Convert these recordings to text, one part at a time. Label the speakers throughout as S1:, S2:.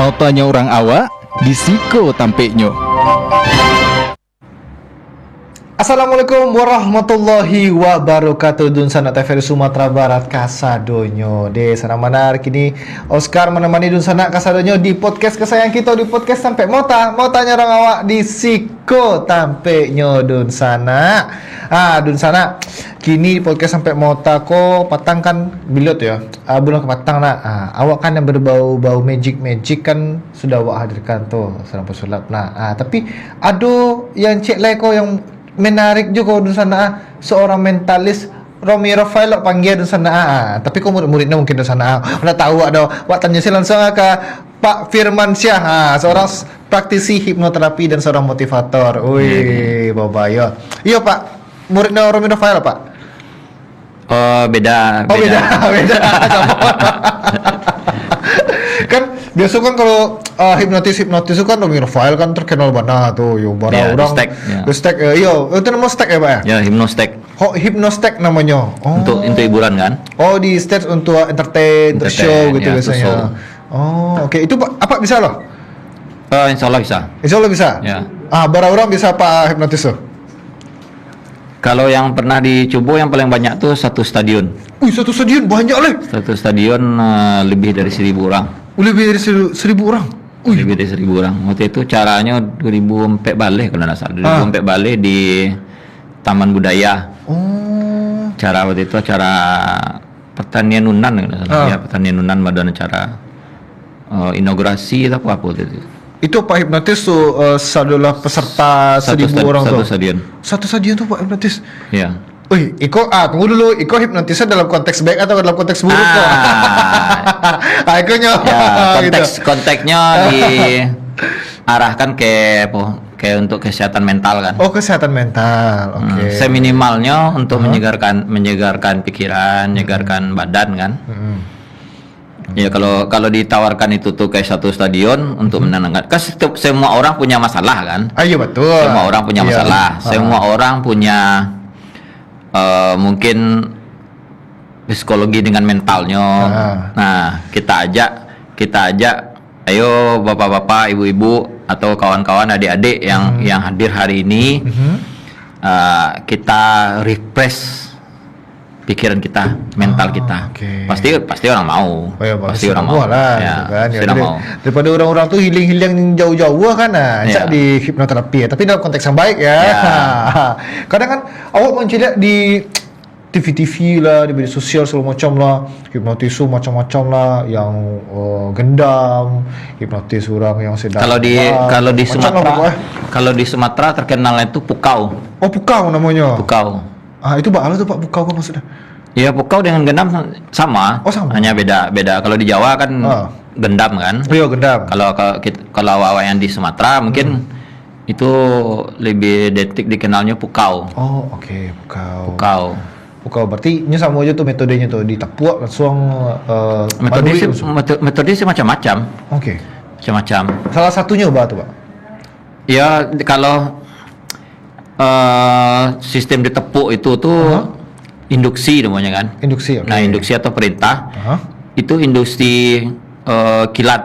S1: Mau tanya orang awak, disiko tampeknya.
S2: Assalamualaikum warahmatullahi wabarakatuh. Dun sana TVRI Sumatera Barat Kasadonyo de sana mana kini Oscar menemani Dun sana Kasadonyo di podcast kesayang kita, di podcast sampai mau tanya orang awak di siko tampeknya Dun sana. Dun sana kini di podcast sampai mota ko patang kan bilot ya. Belum ke patang awak kan yang berbau-bau magic kan sudah awak hadirkan tuh sedang pesulap. Tapi ada yang cek leko yang menarik juga di sana, seorang mentalis Romi Rafael panggil di sana. Tapi kok murid-muridnya mungkin di sana udah tahu ada. Wak tanya sih langsung ke Pak Firman Syah, seorang praktisi hipnoterapi dan seorang motivator. Wih, babayo. Iya Pak, muridnya Romi Rafael Pak.
S3: Oh beda.
S2: Beda. Kan biasa kan kalau hipnotis itu kan Romi Rafael kan terkenal banget tuh, yo bara orang. Stek, itu nama stek ya Pak ya?
S3: Ya, Hypnostek.
S2: Hypnostek namanya.
S3: Untuk hiburan kan?
S2: Di stage untuk entertain show gitu
S3: ya,
S2: biasanya. Oke. Itu apa bisa loh?
S3: Insya Allah bisa.
S2: Insya Allah bisa.
S3: Ya.
S2: Bara orang bisa Pak hipnotis tuh?
S3: Kalau yang pernah dicoba yang paling banyak tuh satu stadion.
S2: Satu stadion banyak leh.
S3: Satu stadion lebih dari 1.000 orang.
S2: Lebih dari 1.000 orang.
S3: Lebih dari 1.000 orang. Waktu itu caranya 2004 balik kalau nggak salah. 2004 balik di Taman Budaya. Cara waktu itu acara pertanian Nunan kalau nggak salah. Ya, pertanian Nunan pada acara inaugurasi atau apa waktu itu.
S2: Itu Pak hipnotis tuh adalah peserta 1.000 orang tuh. Satu stadion tuh Pak hipnotis.
S3: Iya.
S2: Tunggu dulu. Iko hipnotisnya dalam konteks baik atau dalam konteks buruk kok? Ikonya.
S3: Ya, konteksnya diarahkan ke untuk kesehatan mental kan.
S2: Kesehatan mental. Oke.
S3: Seminimalnya untuk menyegarkan pikiran, menyegarkan badan kan. Ya kalau ditawarkan itu tuh kayak satu stadion untuk menenangkan. Kan semua orang punya masalah kan?
S2: Iya betul.
S3: Semua orang punya masalah. Semua orang punya mungkin psikologi dengan mentalnya. Nah, kita ajak ayo bapak-bapak, ibu-ibu atau kawan-kawan adik-adik yang hadir hari ini, kita refresh pikiran kita, mental kita. Pasti orang mau. Pasti orang mau
S2: lah,
S3: ya,
S2: gitu kan.
S3: Jadi, mau.
S2: Daripada orang-orang tuh healing jauh-jauh kan, di hipnoterapi ya. Tapi dalam konteks yang baik ya. Kadang kan awak mencari di TV lah, di media sosial segala macam lah, hipnotis macam-macam lah, yang gendam, hipnotis orang yang sedang.
S3: Kalau di Sumatera terkenal itu Pukau.
S2: Pukau namanya.
S3: Pukau.
S2: Itu bakal tuh Pak Pukau apa maksudnya?
S3: Ya Pukau dengan gendam sama.
S2: Sama.
S3: Hanya beda. Kalau di Jawa kan gendam kan.
S2: Iya gendam.
S3: Kalau awak yang di Sumatera mungkin itu lebih detik dikenalnya Pukau.
S2: Oke,
S3: Pukau.
S2: Pukau berarti ini sama aja tuh metodenya tuh ditapuak langsung.
S3: Metode sih macam-macam.
S2: Oke.
S3: Macam-macam.
S2: Salah satunya apa tuh Pak?
S3: Ya kalau sistem ditepuk itu tuh induksi namanya kan.
S2: Induksi.
S3: Nah, induksi atau perintah itu induksi kilat.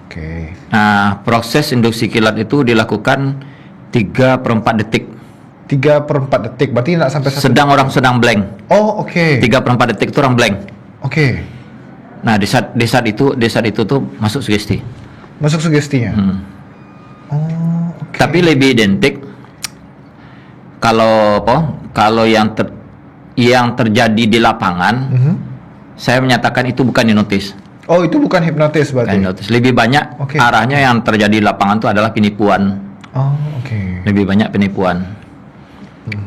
S2: Oke.
S3: Nah, proses induksi kilat itu dilakukan 3/4 detik.
S2: 3/4 detik berarti nggak sampai
S3: orang sedang blank.
S2: Oke.
S3: 3/4 detik itu orang blank.
S2: Oke.
S3: Nah, di saat itu tuh masuk sugesti.
S2: Masuk sugestinya.
S3: Tapi lebih identik kalau yang terjadi di lapangan, saya menyatakan itu bukan hipnotis.
S2: Itu bukan hipnotis berarti.
S3: Lebih banyak arahnya yang terjadi di lapangan itu adalah penipuan. Lebih banyak penipuan.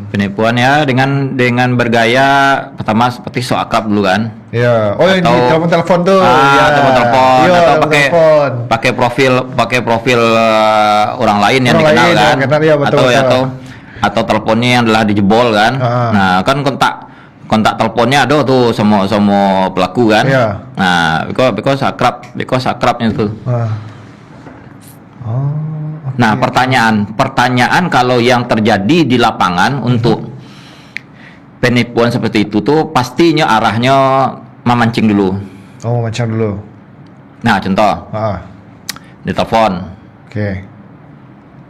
S3: Penipuan ya dengan bergaya pertama seperti so akrab dulu kan.
S2: Iya. Yang di telepon tuh.
S3: Telepon atau pakai profil orang lain yang dikenal kan. Atau teleponnya yang telah dijebol kan. Nah, kan kontak teleponnya ada tuh semua pelaku kan. Nah, because akrabnya tuh. Nah, pertanyaan kalau yang terjadi di lapangan untuk penipuan seperti itu tuh pastinya arahnya memancing dulu.
S2: Memancing dulu.
S3: Nah, contoh. Ditelepon.
S2: Oke.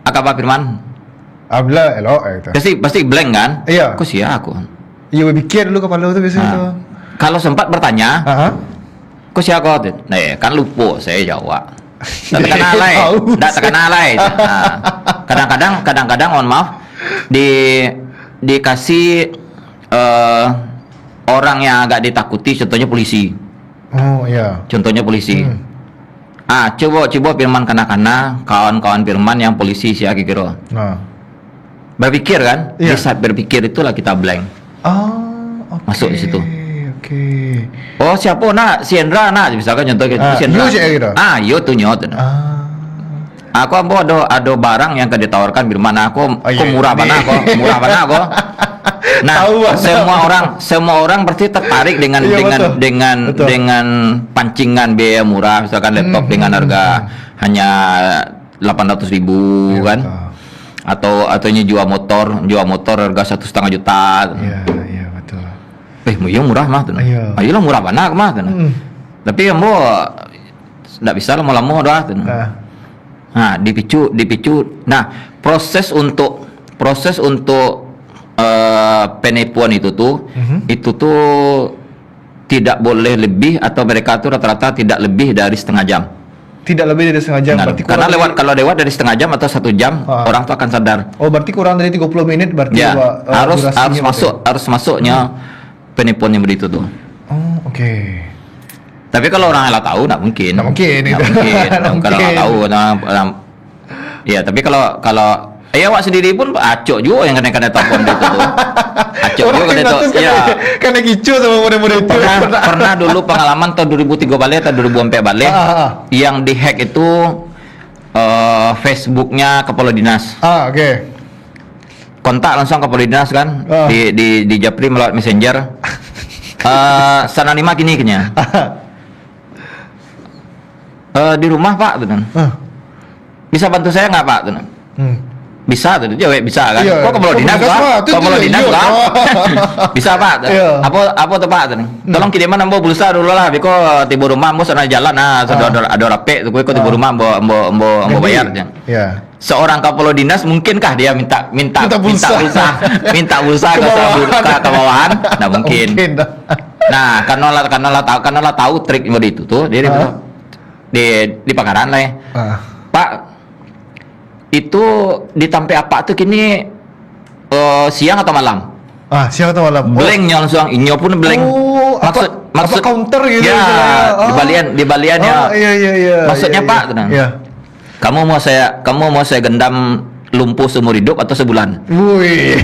S3: Akak Pak Firman.
S2: Abla elok gitu.
S3: Pasti blank kan?
S2: Iya.
S3: Kok sih aku?
S2: Iya, pikir dulu kepala tuh biasanya tuh.
S3: Kalau sempat bertanya, kok sih aku? Nah, kan lupa saya jawab. Tak tekan alay. Kadang-kadang mohon maaf dikasih orang yang agak ditakuti, contohnya polisi.
S2: Oh iya.
S3: Contohnya polisi. Coba Firman kanak-kanak, kawan-kawan Firman yang polisi sih kira. Berpikir kan? Di saat berpikir itulah kita blank.
S2: Okay.
S3: Masuk di situ.
S2: Oke.
S3: Oh, siapa nak? Si Hendra nak, misalkan contoh gitu. Si Hendra. Yo tuh nyot. Aku ada barang yang ditawarkan Firman aku murah banget kok. Nah, semua orang pasti tertarik dengan pancingan biaya murah, misalkan laptop dengan harga hanya 800.000 kan, atau jual motor harga 1,5 juta.
S2: Iya betul.
S3: Iya murah mah tuh. Ayolah murah banget mah tuh. Tapi ambo nggak bisa lama-lama doang tuh. Nah, dipicu. Nah, proses untuk penipuan itu tuh tidak boleh lebih, atau mereka tuh rata-rata tidak lebih dari setengah jam. Tidak lebih dari setengah jam. Nah, karena kalau lewat dari setengah jam atau 1 jam, orang tuh akan sadar. Oh, berarti kurang dari 30 menit berarti ya, harus masuknya penipuan yang begitu tuh. Oh, oke. Tapi kalau orang yang tahu nggak mungkin. Kalau nggak tahu, ya. Tapi kalau awak sendiri pun acok juga yang kena telepon itu tuh. Acok juga kena itu. Ya. Kena gicu sama murid-murid itu. Pernah dulu pengalaman tahun 2003 balik atau 2004 balik yang dihack itu Facebooknya Kepala Dinas. Oke. Kontak langsung Kepala Dinas kan, di Japri melalui Messenger. Sana 5 kini kenya. Di rumah Pak, betul. Bisa bantu saya nggak Pak, betul. Bisa tuh, jawab bisa kan? Kok Kepala Dinas Pak? Kepala Dinas Pak? Bisa Pak? Apa tuh Pak? Tolong kiriman ambo pulsa dulu lah, biko tiba rumah ambo sana jalan ada rapi tuh, kok tiba rumah ambo bayar aja. Seorang Kepala Dinas mungkinkah dia minta pulsa ke bawahan? Nah mungkin. Nah karena tahu trik itu tuh, jadi di pakaran lah ya. Pak, itu ditampe apa tuh kini siang atau malam? Siang atau malam. Blanknya langsung, inyo pun blank. Maksud counter gitu. Ya, di baliannya. Iya. Maksudnya Pak, kamu mau saya gendam lumpuh seumur hidup atau sebulan? Wih.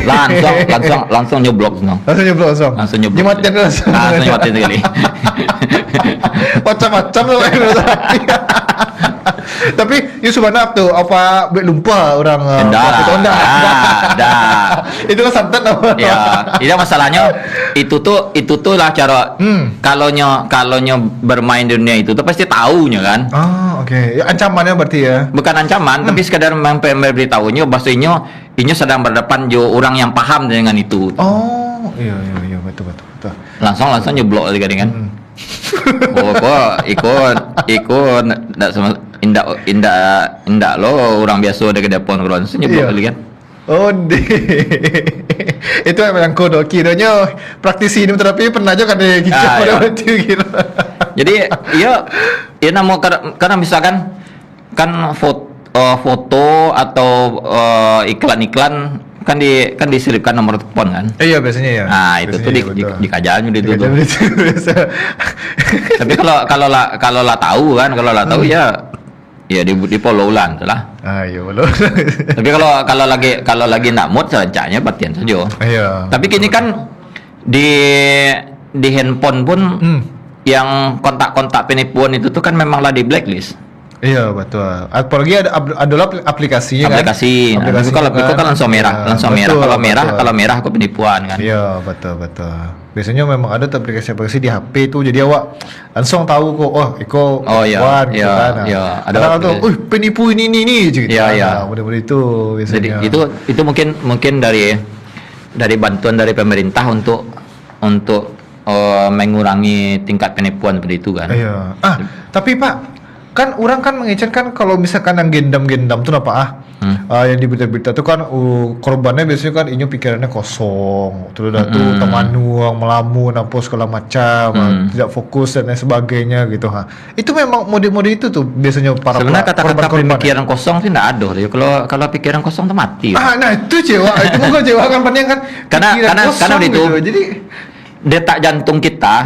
S3: Langsung nyoblok langsung. Nyomatin sekali. Macam-macam loh. Tapi Yusufana tuh apa lumpah orang itu kan santet apa? Ya, itu masalahnya itu tuh lah cara kalau bermain di dunia itu tuh pasti taunya kan. Oke. Ya, ancamannya berarti ya. Bukan ancaman, tapi sekadar memberitahunya bahasanya ini sedang berdepan jo orang yang paham dengan itu. Oh, iya betul. Langsung nyeblok tadi kan. Ikut indak lo orang biasa ada ke depan langsung nyeblok kali kan. Itu memang kode kiranya praktisi ini terapi pernah aja kan gitu. Jadi iya namun karena misalkan kan foto atau iklan-iklan kan diselipkan nomor telepon kan. Iya biasanya ya. Nah itu tuh dikajalnya itu tuh. Tapi kalau lah tahu ya di follow ulang lah. Iya follow. Tapi kalau lagi nak mood selancarnya batian saja. Iya. Tapi kini kan di handphone pun yang kontak-kontak penipuan itu tuh kan memanglah di blacklist. Iya betul. Apalagi adalah aplikasinya kan. Aplikasi itu kan langsung merah. Kalau merah aku penipuan kan. Iya betul. Biasanya memang ada aplikasi di HP itu, jadi awak langsung tahu kok penipuan gitu kan. Iya. Ada tuh, penipu ini gitu. Iya. Mudah-mudahan itu biasanya. Jadi itu mungkin dari bantuan dari pemerintah untuk mengurangi tingkat penipuan seperti itu kan. Iya. Tapi Pak,
S2: Kan orang kan mengecen kan kalau misalkan yang gendam-gendam tuh apa yang di berita-berita tuh kan korbannya biasanya kan inyo pikirannya kosong, terus dah tuh temanuang, melamun, apa segala macam, tidak fokus dan lain sebagainya gitu Itu memang mode-mode itu tuh biasanya para
S3: sebenarnya kata-kata pemikiran kosong sih enggak ada ya. Kalau pikiran kosong tuh mati.
S2: Nah itu cewa, itu mungkin cewa kan panjang kan.
S3: Karena itu gitu. Jadi detak jantung kita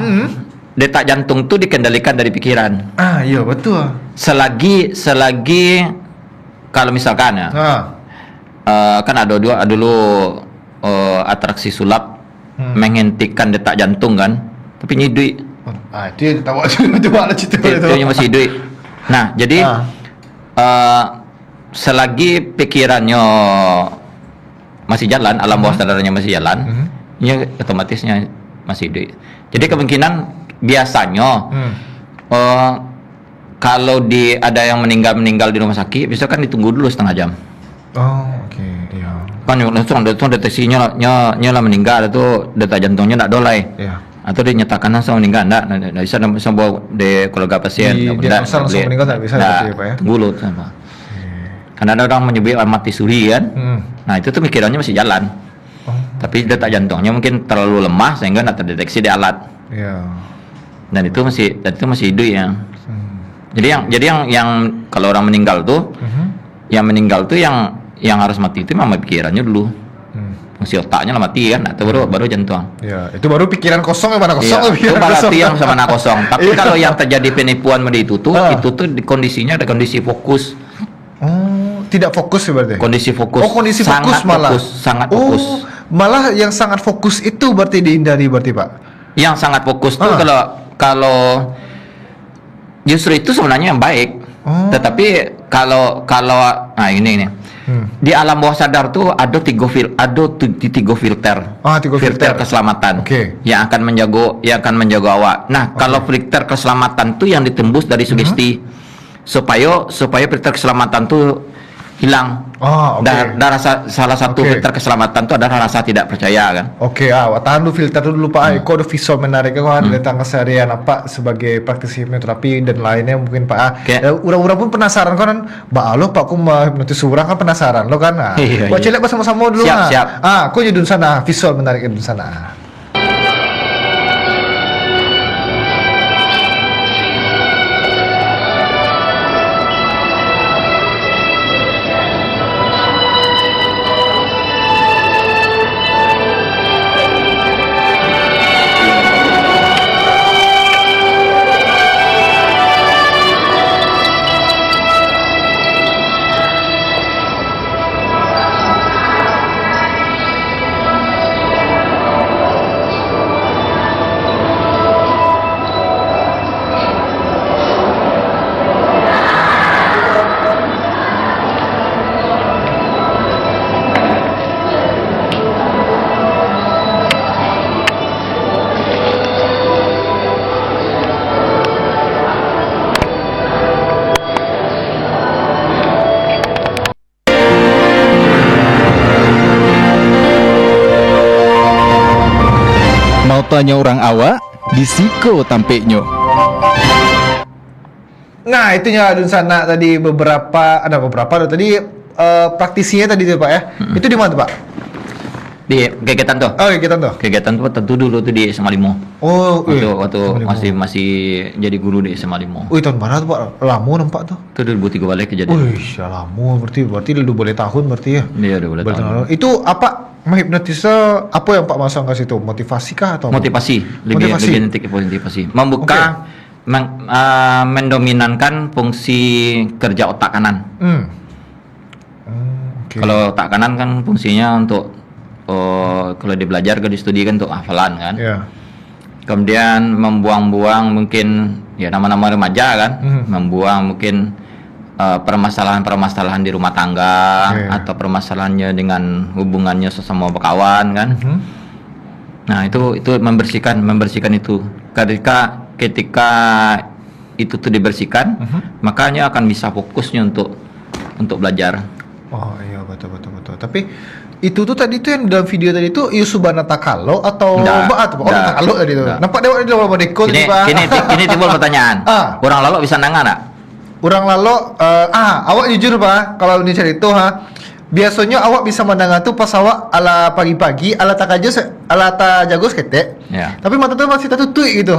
S3: detak jantung tuh dikendalikan dari pikiran.
S2: Iya betul.
S3: Selagi kalau misalkan ya, kan ada dulu atraksi sulap menghentikan detak jantung kan, tapi nyidui.
S2: Itu yang tahu coba cerita
S3: itu yang masih hidup. Nah jadi selagi pikirannya masih jalan, alam bawah sadarnya masih jalan, ya otomatisnya masih hidup. Jadi kemungkinan biasanya kalau ada yang meninggal di rumah sakit, bisa kan ditunggu dulu setengah jam.
S2: Oke, iya.
S3: Kan langsung deteksinya lah meninggal itu detak jantungnya enggak dolai.
S2: Iya.
S3: Atau dinyatakan langsung meninggal enggak bisa bawa di keluarga pasien.
S2: Dia langsung meninggal enggak bisa
S3: ya, Pak ya. Tunggu dulu sama. Karena ada orang menyebut mati suri kan. Nah, itu tuh pikirannya masih jalan. Tapi detak jantungnya mungkin terlalu lemah sehingga enggak terdeteksi di alat.
S2: Iya.
S3: Dan itu masih hidup ya. Jadi yang kalau orang meninggal tuh, yang meninggal tuh yang harus mati itu memang pikirannya dulu. Fungsi otaknya lah mati kan, atau baru jantung.
S2: Ya, itu baru pikiran kosong yang mana kosong.
S3: Itu berarti yang sama mana kosong. Tapi kalau yang terjadi penipuan itu tuh kondisinya ada kondisi fokus.
S2: Oh, tidak fokus ya berarti?
S3: Kondisi fokus.
S2: Oh, kondisi fokus malah.
S3: Sangat fokus.
S2: Malah yang sangat fokus itu berarti dihindari berarti, Pak. Yang
S3: sangat fokus tuh kalau justru itu sebenarnya yang baik. Tetapi kalau ini di alam bawah sadar tuh ada tiga filter.
S2: Tiga filter
S3: keselamatan yang akan menjaga awak. Nah, kalau filter keselamatan tuh yang ditembus dari sugesti supaya filter keselamatan tuh hilang. Salah satu filter keselamatan itu adalah rasa tidak percaya kan.
S2: Tahan dulu filter dulu Pak. Kok ada visual menarik kan tentang keseharian apa sebagai praktisi hipnoterapi dan lainnya mungkin Pak. Orang-orang pun penasaran kan. Lo Pak, aku mau hipnotis orang kan penasaran lo kan. Buat celek bersama-sama dulu.
S3: Siap.
S2: Aku jadi sana visual menarik di sana.
S1: Tanya orang awak di Siko tampeknya.
S2: Nah, itunya Adun sana tadi beberapa tadi praktisinya tadi tuh Pak ya. Itu di mana tuh Pak?
S3: Di kegiatan tuh. Kegiatan tuh tentu dulu tuh di SMA 5. Waktu masih jadi guru di SMA 5.
S2: Tahun mana tuh Pak? Lama nampak tuh.
S3: Itu 2003 balik kejadian.
S2: Lama berarti udah boleh tahun berarti ya.
S3: Iya, udah boleh tahun.
S2: Itu apa? Menghipnotisnya apa yang Pak masang ke situ? Motivasi kah atau
S3: motivasi? Lebih motivasi. Membuka mendominankan fungsi kerja otak kanan. Kalau otak kanan kan fungsinya untuk kalau dia belajar di studi kan untuk hafalan kan. Kemudian membuang-buang mungkin ya nama-nama remaja kan, membuang mungkin permasalahan-permasalahan di rumah tangga atau permasalahannya dengan hubungannya sesama kawan kan. Nah, itu membersihkan itu. Ketika itu tuh dibersihkan, makanya akan bisa fokusnya untuk belajar.
S2: Oh iya, betul. Tapi itu tuh tadi tuh yang dalam video tadi tuh Yusubana Takalo atau Takalo tadi tuh. Nampak dia di dalam deko tadi Pak.
S3: Kini timbul pertanyaan. Orang lalu bisa nangga enggak?
S2: Orang lalu awak jujur Pak, kalau ini cerita biasanya awak bisa mendengar tuh pas awak ala pagi-pagi ala tak jago ketek.
S3: Ya.
S2: Tapi mata tuh masih tertutup gitu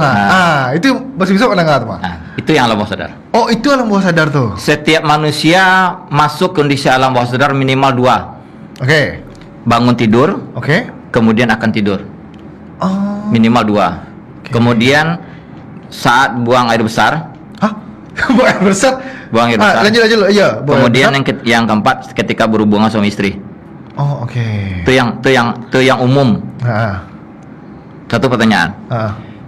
S2: itu masih bisa mendengar tuh Pak.
S3: Nah, itu yang alam bawah sadar.
S2: Oh, itu alam bawah sadar tuh.
S3: Setiap manusia masuk kondisi alam bawah sadar minimal 2.
S2: Oke.
S3: Bangun tidur, kemudian akan tidur.
S2: Oh.
S3: Minimal 2. Kemudian saat buang air besar.
S2: Hah? Buang air besar?
S3: Buang air besar.
S2: Lanjut. Iya.
S3: Kemudian yang keempat ketika berhubungan suami istri.
S2: Oh, oke.
S3: Itu yang umum. Satu pertanyaan.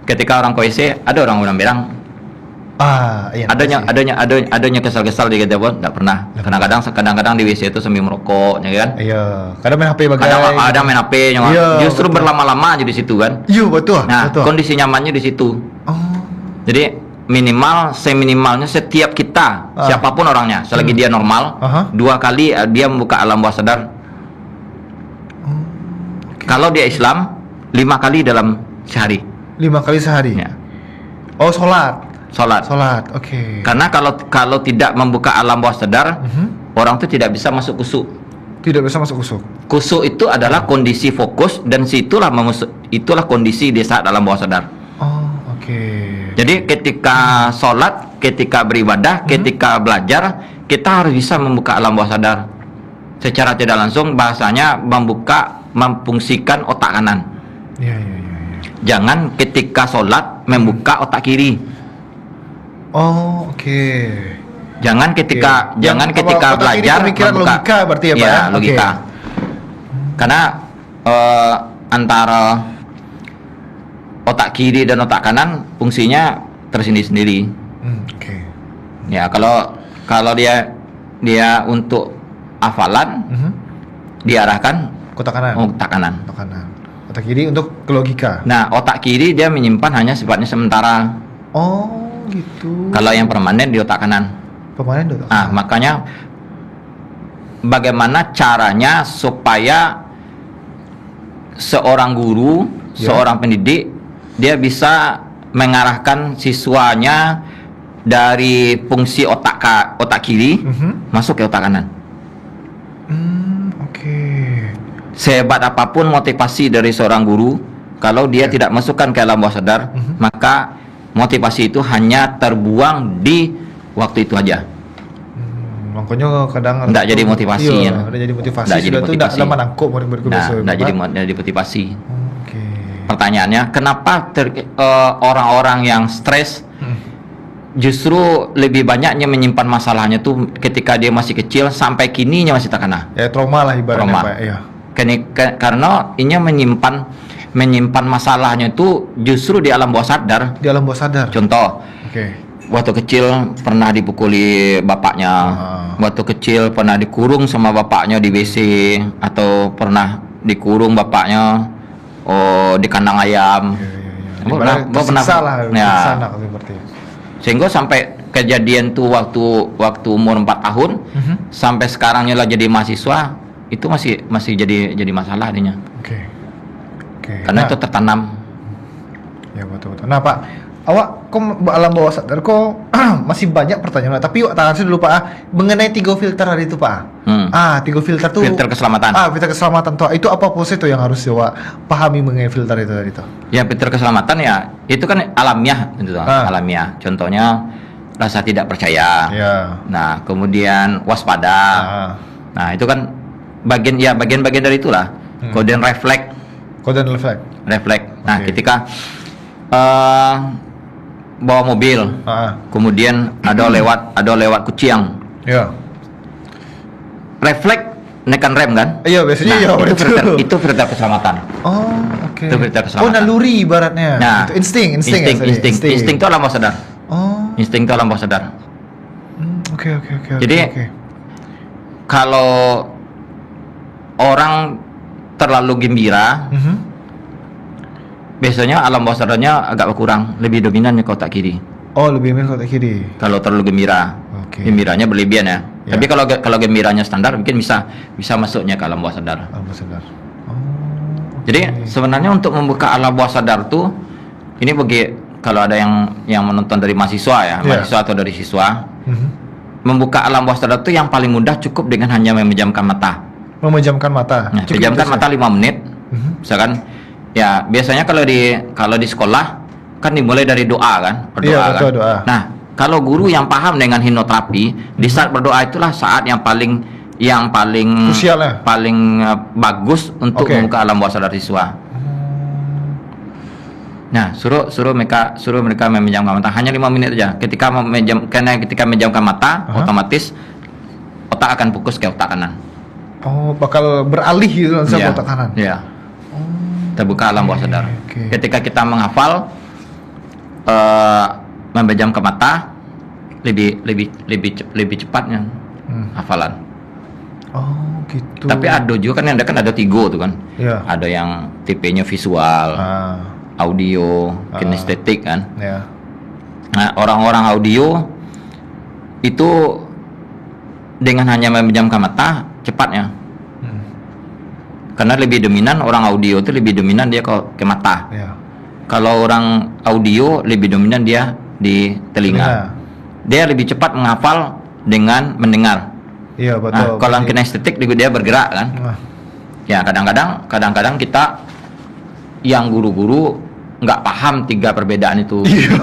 S3: Ketika orang ke WC, ada orang bilang,
S2: iya.
S3: adanya kesal-kesal di gejabon, nggak pernah. Kadang-kadang di WC itu sambil merokok, ya kan?
S2: Iya. Kadang main HP bagai.
S3: Kadang main HP,
S2: iya,
S3: justru
S2: betul.
S3: berlama-lama aja di situ kan?
S2: Iya betul.
S3: Nah,
S2: betul.
S3: kondisi nyamannya di situ.
S2: Oh.
S3: Jadi seminimalnya setiap kita, siapapun orangnya, selagi dia normal, 2 kali dia membuka alam bawah sadar. Kalau dia Islam, 5 kali dalam sehari.
S2: 5 kali sehari.
S3: Ya.
S2: Oh, sholat. Oke.
S3: Karena kalau tidak membuka alam bawah sadar, orang itu tidak bisa masuk kusuk.
S2: Tidak bisa masuk kusuk.
S3: Kusuk itu adalah kondisi fokus dan itulah kondisi di saat alam bawah sadar.
S2: Oh, oke.
S3: Jadi ketika sholat, ketika beribadah, ketika belajar, kita harus bisa membuka alam bawah sadar. Secara tidak langsung bahasanya memfungsikan otak kanan.
S2: Iya.
S3: Jangan ketika sholat membuka otak kiri.
S2: Oh, oke.
S3: Jangan ketika belajar
S2: pemikiran logika berarti ya Pak ya?
S3: Logika. Karena antara otak kiri dan otak kanan fungsinya tersendiri-sendiri.
S2: Oke.
S3: Ya, kalau dia untuk hafalan diarahkan
S2: Otak kanan.
S3: otak kanan.
S2: Otak kiri untuk ke logika.
S3: Nah, otak kiri dia menyimpan hanya sifatnya sementara.
S2: Oh, gitu.
S3: Kalau yang permanen di otak kanan.
S2: Permanen otak
S3: Nah,
S2: kanan.
S3: makanya bagaimana caranya supaya seorang guru, seorang pendidik dia bisa mengarahkan siswanya dari fungsi otak kiri masuk ke otak kanan.
S2: Oke.
S3: Sehebat apapun motivasi dari seorang guru, kalau dia tidak masukkan ke alam bawah sadar, maka motivasi itu hanya terbuang di waktu itu aja.
S2: Makanya kadang
S3: Nggak jadi motivasi,
S2: iya,
S3: ya.
S2: nggak jadi motivasi.
S3: Nggak jadi
S2: Sudah tuh
S3: motivasi.
S2: lama nangkuk murid-muridku besok.
S3: Nggak jadi motivasi.
S2: Oke.
S3: Pertanyaannya, kenapa orang-orang yang stres justru lebih banyaknya menyimpan masalahnya tuh ketika dia masih kecil sampai kininya masih terkena?
S2: Ya trauma lah ibaratnya Pak. Iya.
S3: Karena ini menyimpan masalahnya itu justru di alam bawah sadar.
S2: Di alam bawah sadar.
S3: Contoh, waktu kecil pernah dipukuli bapaknya, waktu kecil pernah dikurung sama bapaknya di WC, atau pernah dikurung bapaknya di kandang ayam.
S2: Pernah lah,
S3: ya.
S2: seperti.
S3: Sehingga sampai kejadian tuh waktu umur 4 tahun sampai sekarangnya lah jadi mahasiswa, itu masih jadi masalah adanya.
S2: Oke.
S3: Karena itu tertanam.
S2: Ya betul. Nah Pak, awak kok alam bawah sadar kok masih banyak pertanyaan. Tapi yuk tangan dulu Pak, mengenai 3 filter hari itu Pak. 3 filter tuh.
S3: Filter keselamatan.
S2: Filter keselamatan tuh. Itu apa pose tuh yang harus awak pahami mengenai filter itu tadi tuh?
S3: Ya, filter keselamatan ya itu kan alamiah gitu. Alamiah. Contohnya rasa tidak percaya. Nah, kemudian waspada. Nah, itu kan bagian dari itulah. Kemudian refleks. Nah, ketika bawa mobil, kemudian ada lewat kucing. Refleks nekan rem kan?
S2: Iya, biasanya
S3: itu filter keselamatan.
S2: Oh, oke.
S3: Itu filter keselamatan.
S2: Oh, naluri ibaratnya.
S3: Nah,
S2: itu insting
S3: itu alam bawah sadar.
S2: Oh.
S3: Insting itu alam bawah sadar.
S2: Oke.
S3: Jadi kalau orang terlalu gembira, biasanya alam bawah sadarnya agak berkurang, lebih dominannya ke otak kiri.
S2: Oh, lebih dominan ke otak kiri.
S3: Kalau terlalu gembira, gembiranya berlebihan ya. Tapi kalau gembiranya standar, mungkin bisa masuknya ke alam bawah sadar.
S2: Alam bawah sadar.
S3: Jadi sebenarnya untuk membuka alam bawah sadar tuh, ini kalau ada yang menonton dari mahasiswa ya, mahasiswa atau dari siswa, membuka alam bawah sadar itu yang paling mudah cukup dengan hanya memejamkan mata.
S2: Memejamkan mata.
S3: Nah, pejamkan mata 5 menit. Misalkan ya biasanya kalau di sekolah kan dimulai dari doa kan, berdoa
S2: Iya, betul,
S3: kan.
S2: doa.
S3: Nah, kalau guru yang paham dengan hipnoterapi, di saat berdoa itulah saat yang paling
S2: Krusial ya?
S3: paling bagus untuk membuka alam bawah sadar siswa. Nah, suruh mereka memejamkan mata hanya 5 menit aja. Ketika memejamkan mata, otomatis otak akan fokus ke otak kanan.
S2: Oh, bakal beralih gitu langsung ke otak kanan.
S3: Iya. Terbuka alam bawah sadar. Ketika kita menghafal, memejamkan mata lebih cepatnya hafalan.
S2: Oh, gitu.
S3: Tapi ada juga kan ada 3 tuh kan.
S2: Iya.
S3: Ada yang tipenya visual, audio, kinestetik kan.
S2: Iya.
S3: Nah, orang-orang audio itu dengan hanya memejamkan mata cepatnya. Karena lebih dominan orang audio itu lebih dominan dia ke mata.
S2: Iya.
S3: Kalau orang audio lebih dominan dia di telinga. Dia lebih cepat menghafal dengan mendengar.
S2: Iya, betul.
S3: Nah, kalau yang kinestetik dia bergerak kan. Ya, kadang-kadang kita yang guru-guru nggak paham 3 perbedaan itu.
S2: Iya.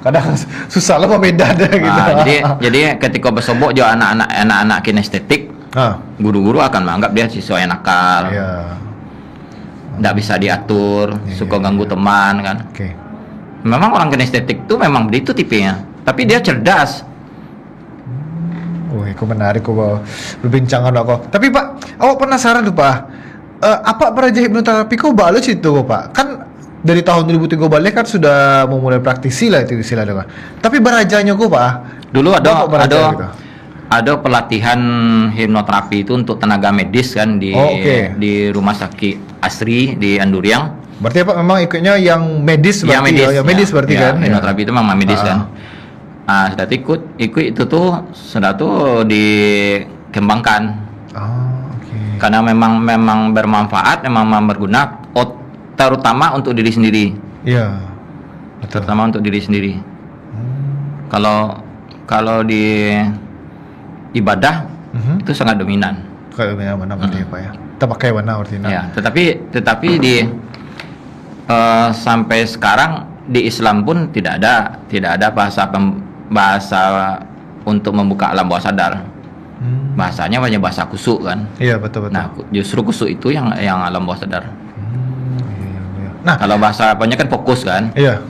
S2: Kadang susah lah beda deh gitu.
S3: Nah, jadi ketika bersobok juga anak-anak kinestetik, guru-guru akan menganggap dia siswa yang nakal.
S2: Iya.
S3: Nggak bisa diatur, suka ganggu teman kan.
S2: Oke.
S3: Memang orang kinestetik tuh memang begitu tipenya, tapi dia cerdas.
S2: Wih, kok menarik kok berbincang dengan aku. Tapi Pak, awak penasaran tuh Pak? Apa belajar hipnoterapi kok balik situ kok Pak? Kan dari tahun 2003 balik kan sudah memulai praktisi lah itu istilahnya Pak. Tapi berajanya kok Pak?
S3: Dulu ada
S2: gitu?
S3: Ada pelatihan hipnoterapi itu untuk tenaga medis kan di rumah sakit Asri di Anduriang.
S2: Berarti Pak memang ikutnya yang medis berarti
S3: medis,
S2: medis berarti kan?
S3: Hipnoterapi itu memang medis kan. Sudah ikut itu tuh dikembangkan. Karena memang bermanfaat, memang berguna, terutama untuk diri sendiri.
S2: Iya. Betul.
S3: Terutama untuk diri sendiri. Kalau di ibadah itu sangat dominan.
S2: Kayak mana berarti Pak ya? Kita pakai mana berarti?
S3: Ya, tetapi di sampai sekarang di Islam pun tidak ada bahasa untuk membuka alam bawah sadar. Bahasanya banyak bahasa kusuk kan.
S2: Iya, betul.
S3: Nah, justru kusuk itu yang alam bawah sadar.
S2: Iya. Nah,
S3: kalau bahasa banyak kan fokus kan.
S2: Iya.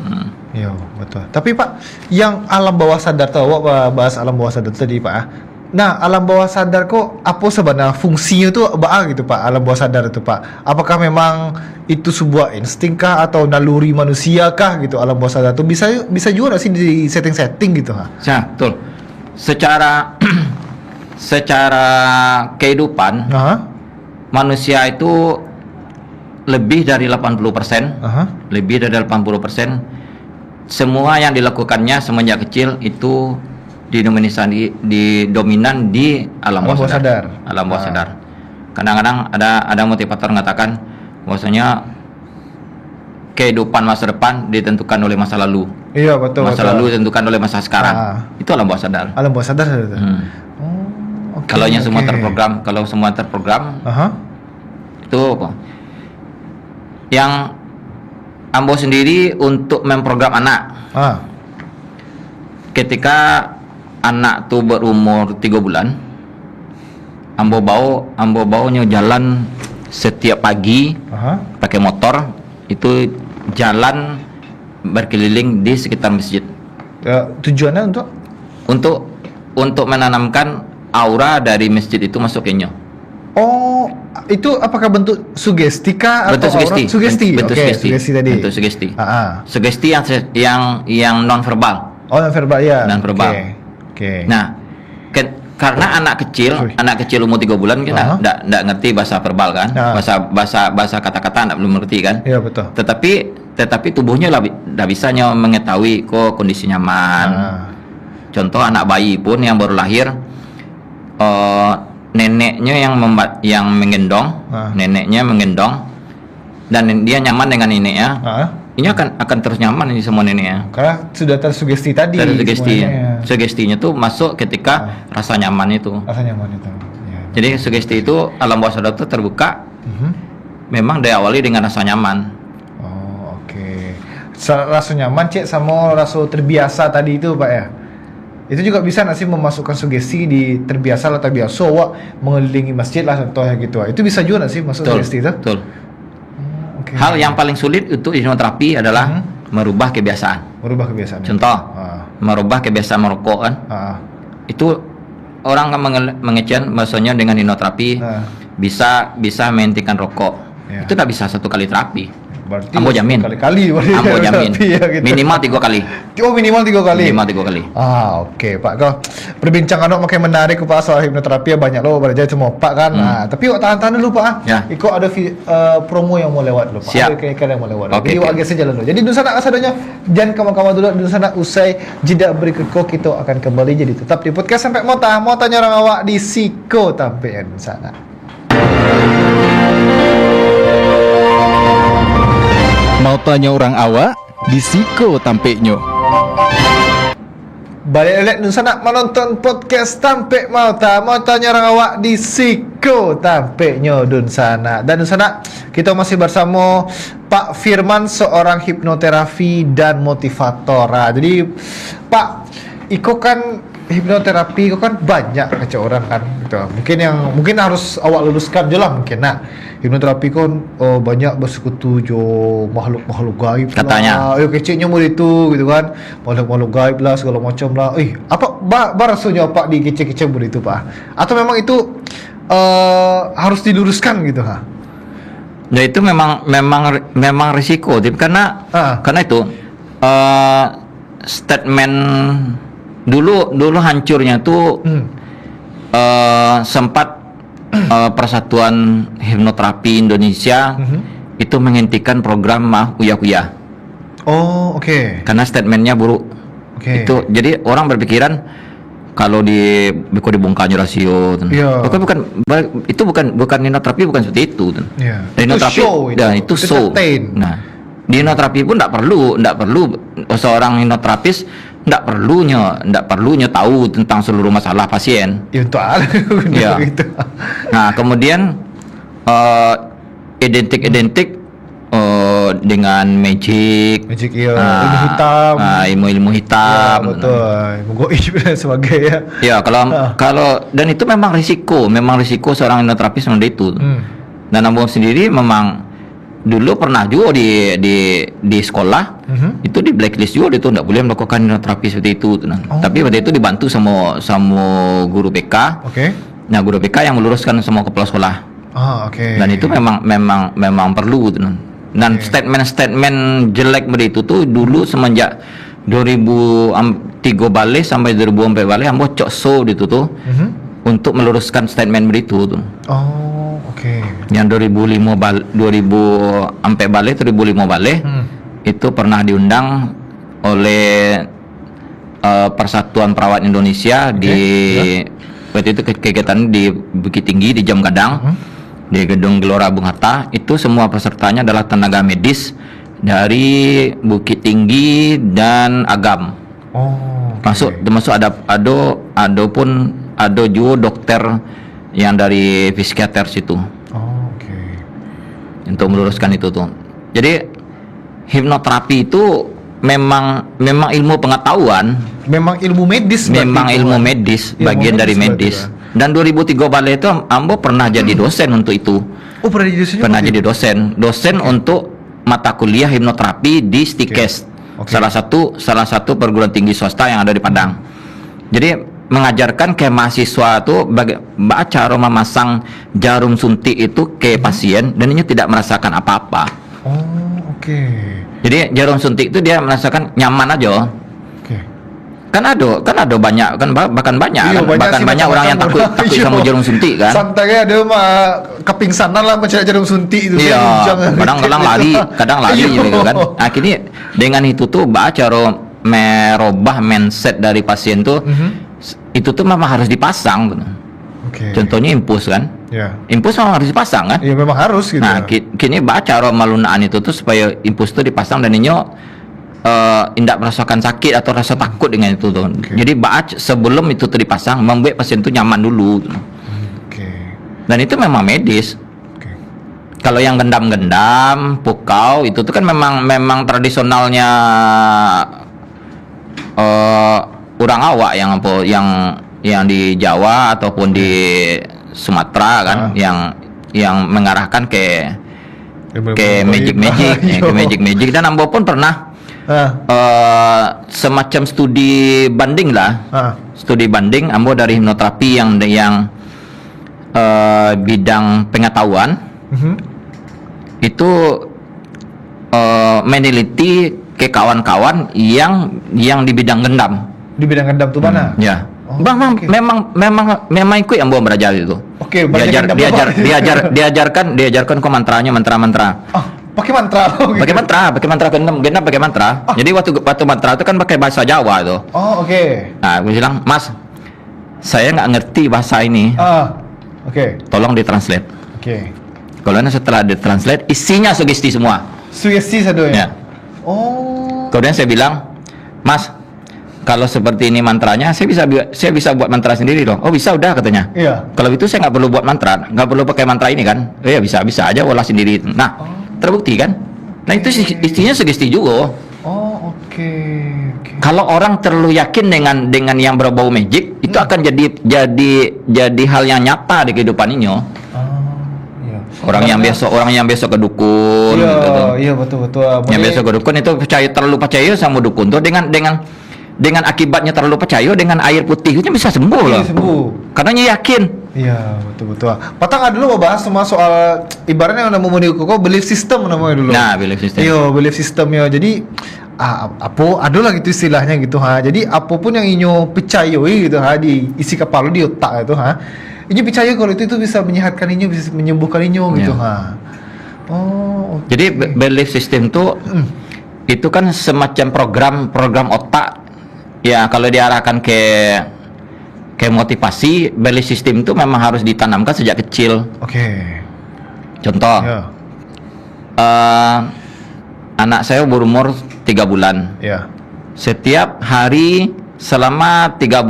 S2: Iya, betul. Tapi Pak, yang alam bawah sadar tahu bahas alam bawah sadar tadi Pak. Nah, alam bawah sadar kok apa sebenarnya fungsinya tuh apa gitu Pak? Alam bawah sadar itu Pak. Apakah memang itu sebuah insting kah atau naluri manusia kah gitu alam bawah sadar itu bisa juga nggak sih di setting gitu ha?
S3: Ya, betul. Secara kehidupan manusia itu lebih dari 80%, lebih dari 80% semua yang dilakukannya semenjak kecil itu dominan di alam bawah sadar. Alam bawah sadar. Kadang-kadang ada motivator mengatakan bahwasanya kehidupan masa depan ditentukan oleh masa lalu.
S2: Iya, betul.
S3: Masa lalu ditentukan oleh masa sekarang. Itu alam bawah sadar.
S2: Alam bawah sadar itu.
S3: Kalau semua terprogram, itu apa? Yang Ambo sendiri untuk memprogram anak. Ketika anak tuh berumur 3 bulan, Ambo bawanya jalan setiap pagi pakai motor, itu jalan berkeliling di sekitar masjid.
S2: Tujuannya
S3: untuk menanamkan aura dari masjid itu masuk ke nyo.
S2: Oh, itu apakah bentuk sugesti kah atau
S3: sugesti?
S2: Sugesti.
S3: Bentuk sugesti.
S2: Sugesti tadi.
S3: Bentuk sugesti. Sugesti yang non verbal.
S2: Oh, non verbal ya.
S3: Non verbal.
S2: Oke.
S3: Nah, karena anak kecil umur 3 bulan kita enggak ngerti bahasa verbal kan. Bahasa kata-kata belum ngerti kan?
S2: Iya, betul.
S3: Tetapi tubuhnya enggak bisa mengetahui kok kondisi nyaman. Contoh anak bayi pun yang baru lahir, neneknya neneknya menggendong dan dia nyaman dengan neneknya, ini akan terus nyaman ini semua ini ya.
S2: Karena sudah tersugesti tadi.
S3: Sugestinya tuh masuk ketika rasa nyaman itu.
S2: Rasa nyaman itu. Ya.
S3: Jadi sugesti itu alam bawah sadar itu terbuka. Memang diawali dengan rasa nyaman.
S2: Oh, oke. Rasa nyaman cek sama rasa terbiasa tadi itu Pak ya. Itu juga bisa nggak sih memasukkan sugesti di terbiasa lah terbiasa mengelilingi masjid lah contohnya gitu. Itu bisa juga nggak sih masuk sugesti itu?
S3: Betul. Okay. Hal yang paling sulit untuk hipnoterapi adalah merubah kebiasaan.
S2: Merubah kebiasaan.
S3: Contoh, merubah kebiasaan merokok kan. Itu orang kan mengecen maksudnya dengan hipnoterapi bisa menghentikan rokok.
S2: Yeah.
S3: Itu nggak bisa satu kali terapi.
S2: Berarti
S3: Ambo jamin.
S2: Kali-kali
S3: Ambo jamin.
S2: Ya, gitu.
S3: Minimal 3 kali.
S2: Oh, minimal 3 kali.
S3: Minimal 3 kali.
S2: Oke, Pak. Kau perbincangan makin menarik Pak soal hipnoterapi banyak loh belajar cuma Pak kan. Tapi tahan dulu Pak.
S3: Ya.
S2: Iko ada promo yang mau lewat dulu Pak.
S3: Siap.
S2: Ada kira-kira yang mau lewat.
S3: Okay,
S2: Jadi agak sejalan dulu. Jadi dulu sana kasadonya jangan kamu dulu dulu sana usai jeda berikut kita akan kembali jadi tetap di podcast sampai mau tanya orang awak di Siko tampian sana.
S1: Mau tanya orang awak di Siko tampeknya.
S2: Balik nun sana menonton podcast tampe mau tanya orang awak di Siko tampeknya dun sana. Dan dun sana kita masih bersama Pak Firman, seorang hipnoterapi dan motivator. Jadi Pak, Iko kan hipnoterapi, Iko kan banyak kaca orang kan gitu. Mungkin harus awak luluskan je lah mungkin. Nah, hipnoterapi kan banyak bersekutu jo makhluk gaib
S3: katanya.
S2: Lah. Kecilnya mulai itu gitu kan. Makhluk gaib lah segala macam lah. Apa rasanya Pak di kecil-kecil mulai itu Pak? Atau memang itu harus diluruskan gitu ha?
S3: Ya itu memang risiko, karena itu statement dulu hancurnya tuh sempat Persatuan Hipnoterapi Indonesia itu menghentikan program Uya-Kuya.
S2: Oh, oke.
S3: Karena statementnya buruk.
S2: Oke.
S3: Itu jadi orang berpikiran kalau dibongkarnya rasio.
S2: Yeah.
S3: Itu bukan hipnoterapi, bukan seperti itu.
S2: Yeah.
S3: Hipnoterapi itu show. Nah, di hipnoterapi pun tidak perlu seorang hipnoterapis tidak perlunya tahu tentang seluruh masalah pasien.
S2: Ya untuk
S3: ya. Gitu. Nah, kemudian identik dengan magic
S2: iya, ilmu hitam.
S3: Ilmu hitam.
S2: Ya, betul. Ilmu goib dan sebagainya.
S3: Ya, kalau dan itu memang risiko seorang hipnoterapis seperti itu. Dan Ambo sendiri memang dulu pernah juga di sekolah itu di blacklist juga itu tidak boleh melakukan hipnoterapi seperti itu. Tapi waktu itu dibantu sama guru BK.
S2: Oke.
S3: Nah, guru BK yang meluruskan semua kepala sekolah.
S2: Oke.
S3: Dan itu memang perlu. Dan statement jelek begitu tuh dulu semenjak 2003 balik sampai 2004 balik Ambo cok so itu tuh untuk meluruskan statement begitu tuh.
S2: Oke.
S3: Yang 2005 balik itu pernah diundang oleh Persatuan Perawat Indonesia di waktu itu kegiatan di Bukit Tinggi di Jam Gadang di Gedung Gelora Bung Hatta. Itu semua pesertanya adalah tenaga medis dari Bukit Tinggi dan Agam. Termasuk ada juga dokter yang dari psikiater situ. Untuk meluruskan itu tuh. Jadi hipnoterapi itu memang ilmu pengetahuan,
S2: memang ilmu medis,
S3: bagian dari medis. Dan 2003 balik itu Ambo pernah jadi dosen untuk itu. Pernah jadi dosen untuk mata kuliah hipnoterapi di Stikes. Salah satu perguruan tinggi swasta yang ada di Padang. Jadi mengajarkan ke mahasiswa itu bagaimana cara memasang jarum suntik itu ke pasien dan ini tidak merasakan apa-apa. Jadi jarum suntik itu dia merasakan nyaman aja. Kan ada banyak bahkan banyak orang yang takut sama jarum suntik kan.
S2: Santai ada mah kepingsanan lah mencari jarum suntik itu.
S3: Iya. Kadang lari gitu kan. Akhirnya dengan itu tuh cara merubah mindset dari pasien tuh itu tuh memang harus dipasang. Contohnya impuls kan.
S2: Ya.
S3: Impus memang harus dipasang kan?
S2: Iya memang harus gitu.
S3: Nah, kini baca aroma lunaan itu tuh supaya impus itu dipasang dan inyo tidak merasakan sakit atau rasa takut dengan itu tuh. Jadi baca sebelum itu tuh dipasang membuat pasien itu nyaman dulu. Dan itu memang medis. Kalau yang gendam-gendam, pukau itu tuh kan memang tradisionalnya orang awak yang di Jawa ataupun di Sumatera kan yang mengarahkan ke magic dan ambo pun pernah semacam studi banding lah. Studi banding ambo dari hipnoterapi yang bidang pengetahuan. Itu meneliti ke kawan-kawan yang di bidang gendam.
S2: Di bidang gendam tuh mana?
S3: Ya. Memang ikut yang bawa belajar itu.
S2: Oke,
S3: diajarkan ke mantra-mantra.
S2: Pakai mantra.
S3: Pakai mantra gendam pakai mantra. Jadi waktu mantra itu kan pakai bahasa Jawa itu.
S2: Oh, oke.
S3: Nah, gue bilang, "Mas, saya nggak ngerti bahasa ini. Tolong ditranslate." Kalau setelah ditranslate, isinya sugesti semua.
S2: Sugesti sadonya.
S3: Ya. Kemudian saya bilang, "Mas, kalau seperti ini mantranya, saya bisa buat mantra sendiri dong." "Oh bisa, udah," katanya.
S2: Iya.
S3: Kalau itu saya nggak perlu buat mantra, nggak perlu pakai mantra ini kan? Iya bisa aja olah sendiri. Nah, terbukti kan? Nah itu istinya sugesti juga. Kalau orang terlalu yakin dengan yang berbau magic, itu akan jadi hal yang nyata di kehidupan ini. Orang yang biasa ke dukun.
S2: Iya betul.
S3: Yang biasa ke dukun itu terlalu percaya sama dukun tuh dengan akibatnya terlalu percaya dengan air putih itu bisa sembuh loh. Karena dia yakin.
S2: Iya betul. Patang ada dulu bahas semua soal ibaratnya yang namanya belief system namanya dulu.
S3: Nah, belief system.
S2: Iya, belief system ya. Jadi ada lah gitu istilahnya gitu Jadi apapun yang inyo percayai gitu di isi kepala di otak itu Inyo percaya kalau itu bisa menyehatkan inyo, bisa menyembuhkan inyo gitu
S3: Jadi belief system tuh itu kan semacam program otak. Ya, kalau diarahkan ke motivasi, belief system itu memang harus ditanamkan sejak kecil. Contoh, anak saya berumur 3 bulan. Setiap hari selama 3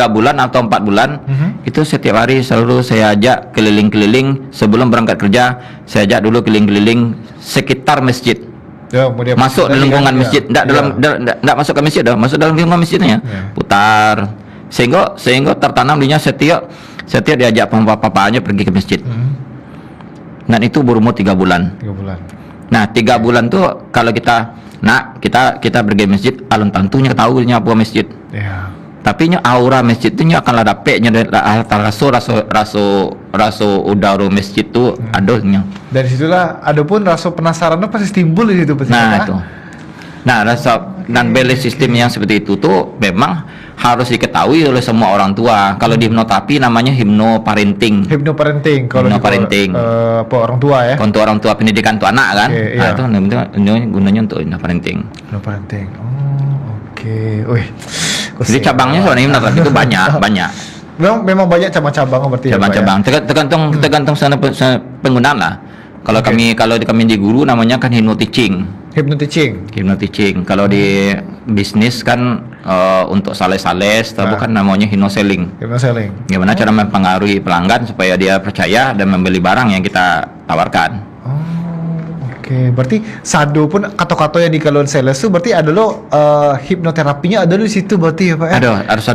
S3: bulan atau 4 bulan, itu setiap hari selalu saya ajak keliling-keliling. Sebelum berangkat kerja, saya ajak dulu keliling-keliling sekitar masjid. Masuk di lingkungan masjid, tidak masuk ke masjid, masuk dalam lingkungan masjidnya. Putar sehingga tertanam dinya setiap diajak papa-papanya pergi ke masjid. Dan itu berumur 3 bulan. Nah, 3 bulan tuh kalau kita pergi masjid, alun tentunya tahu nya apa masjid. Tapi nya aura masjid itu nya akan ladapeknya rasa udara masjid itu adanya.
S2: Dari situlah adapun rasa penasaran pasti timbul di situ pasti.
S3: Nah, itu. Nah, dan belief system yang seperti itu tuh memang harus diketahui oleh semua orang tua. Kalau di hipnoterapi namanya hipnoparenting.
S2: Kalau apa orang tua ya?
S3: Untuk orang tua pendidikan untuk anak kan. Itu gunanya untuk hipnoparenting. Jadi cabangnya sebenarnya hipnoterapi itu banyak.
S2: Memang banyak cabang-cabang berarti.
S3: Cabang-cabang. Tergantung sana penggunaan lah. Kalau kami di guru namanya kan hypnoteaching. Kalau di bisnis kan untuk sales tapi kan namanya hypnoselling. Gimana cara mempengaruhi pelanggan supaya dia percaya dan membeli barang yang kita tawarkan.
S2: Berarti sado pun kata-kata yang di kalau sales itu berarti ada lo hipnoterapinya ada di situ berarti ya Pak ya?
S3: Harus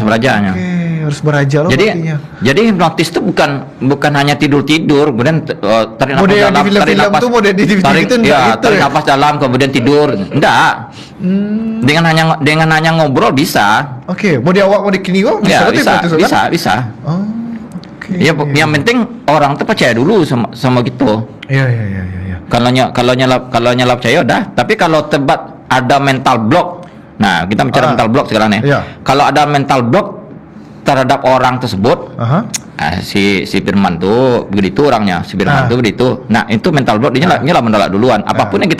S3: belajarnya.
S2: Harus belajar loh.
S3: Jadi hipnotis itu bukan hanya tidur kemudian tarik nafas dalam kemudian tidur. Enggak. Dengan hanya ngobrol bisa.
S2: Mau di awak mau di kini kok
S3: bisa. Yang penting orang tuh percaya dulu sama gitu.
S2: Iya.
S3: Kalau nyala percaya udah. Tapi kalau tebat ada mental block. Nah, kita bicara mental block sekarang nih. Kalau ada mental block terhadap orang tersebut, si Firman tuh begitu orangnya, Nah, itu mental block dia nyala menolak duluan. Apapun yang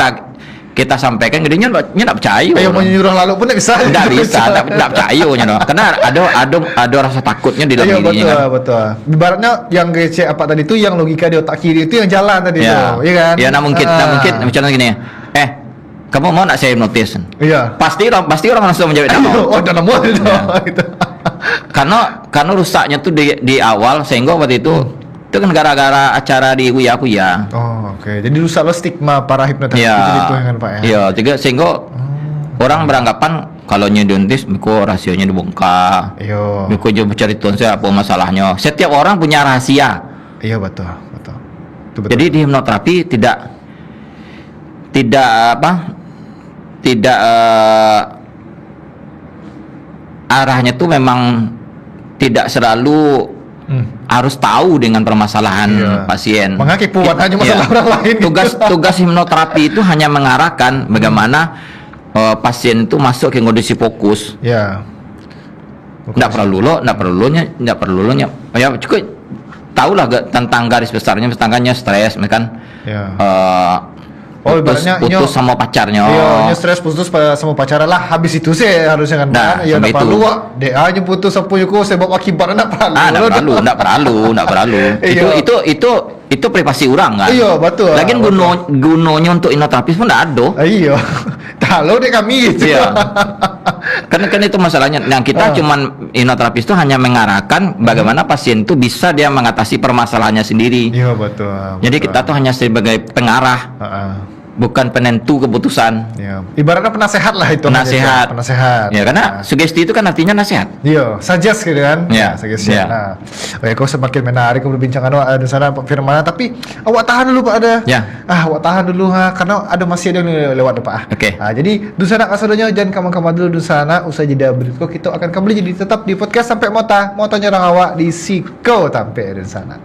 S3: kita sampaikan gedenya nggak percaya.
S2: Ayo mau nyuruh lalu pun nggak bisa.
S3: Nggak bisa, nggak percaya karena ada rasa takutnya di dalam dirinya.
S2: Betul. Ibaratnya yang kece apa tadi itu yang logika di otak kiri itu yang jalan tadi itu, iya kan?
S3: Ya, nah mungkin misalnya gini. Kamu mau nak saya hipnotis?
S2: Iya.
S3: Pasti orang langsung menjawab
S2: oh, udah nemu itu. Gitu.
S3: Karena rusaknya tuh di awal sehingga waktu itu kan gara-gara acara di Uya.
S2: Oh, oke. Jadi rusak lo stigma para hipnotis itu kan Pak ya.
S3: Iya, juga sehingga orang beranggapan kalau hipnotis miko rahasianya dibongkar.
S2: Iya.
S3: Miko coba cari tahu saya apa masalahnya. Setiap orang punya rahasia.
S2: Iya, betul.
S3: Jadi di hipnoterapi tidak arahnya tuh memang tidak selalu harus tahu dengan permasalahan pasien.
S2: Mengakibat hanya masalah orang lain.
S3: Tugas hipnoterapi itu hanya mengarahkan bagaimana pasien itu masuk ke kondisi fokus.
S2: Ya.
S3: Nggak perlu ya cukup tahulah tentang garis besarnya, misalnya stres, kan?
S2: Ya.
S3: Putus sama pacarnya.
S2: Iya, stres putus sama pacarnya lah. Habis itu sih harusnya kan.
S3: Nah,
S2: ya enggak perlu DA nya putus apa yuko sebab akibat enggak perlu.
S3: Enggak perlu. Itu privasi orang kan.
S2: Iya, betul.
S3: Lagian gunanya untuk hipnoterapis pun enggak ada.
S2: Iya. Tahu deh kami gitu.
S3: Iya. Kan itu masalahnya. Nah, kita cuman hipnoterapis itu hanya mengarahkan bagaimana pasien itu bisa dia mengatasi permasalahannya sendiri.
S2: Iya, betul.
S3: Jadi kita tuh hanya sebagai pengarah. Bukan penentu keputusan.
S2: Ya. Ibaratnya penasehat lah itu. Penasehat.
S3: Ya, karena sugesti itu kan artinya nasihat.
S2: Iya, suggest gitu kan.
S3: Ya,
S2: suggestion. Ya. Nah, kau semakin menarik perbincangan di sana Pak Firman. Tapi awak tahan dulu Pak ada.
S3: Ya.
S2: Awak tahan dulu karena ada masih ada yang lewat Pak.
S3: Oke.
S2: Nah, jadi Dusana kasadonya jangan kamu dulu Dusana. Usai jeda berikut kita akan kembali jadi tetap di podcast sampai motanya orang awak di Siko sampai di sana.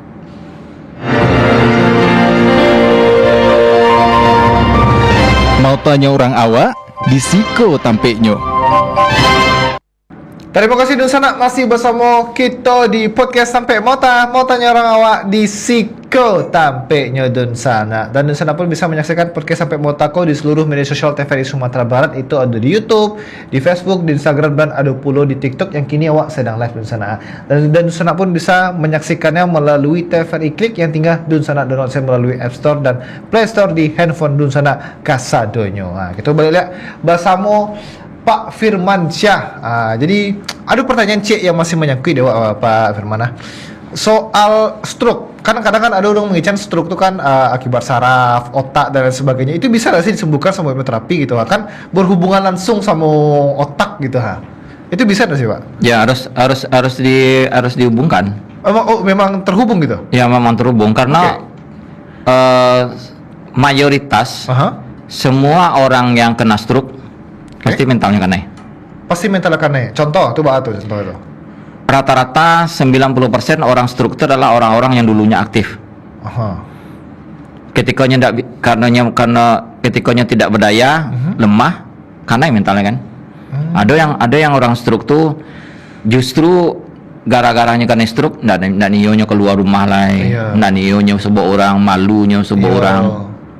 S1: Mau tanya orang awak di Siko tampeknya.
S2: Terima kasih Dusana masih bersama kita di podcast sampai motanya orang awak di Siko tampeknya Dusana. Dan Dusana pun bisa menyaksikan podcast sampai motako di seluruh media sosial TVRI Sumatera Barat. Itu ada di YouTube, di Facebook, di Instagram, dan ada pula di TikTok yang kini awak sedang live Dusana. Dan Dusana pun bisa menyaksikannya melalui TVRI Klik yang tinggal Dusana download melalui App Store dan Play Store di handphone Dusana kasadonyo. Nah, kita balik lihat bersama Pak Firman Syah. Jadi ada pertanyaan yang masih menyangkut dewa Pak Firman. Soal stroke, kadang-kadang kan ada orang mengincar stroke itu kan akibat saraf, otak dan lain sebagainya. Itu bisa nggak sih disembuhkan sama hipnoterapi gitu kan? Berhubungan langsung sama otak gitu Itu bisa nggak sih Pak? Ya
S3: harus dihubungkan.
S2: Memang terhubung gitu?
S3: Ya memang terhubung karena mayoritas semua orang yang kena stroke pasti mentalnya kena.
S2: Pasti mentalnya kena. Contoh itu.
S3: Rata-rata 90% orang stroke itu adalah orang-orang yang dulunya aktif. Ketikanya tidak berdaya, lemah, karena mentalnya kan. Ada yang orang stroke tuh justru gara-garanya kena stroke, ndak nionya keluar rumah lagi, ndak nionya sebuah orang, malunya sebuah orang,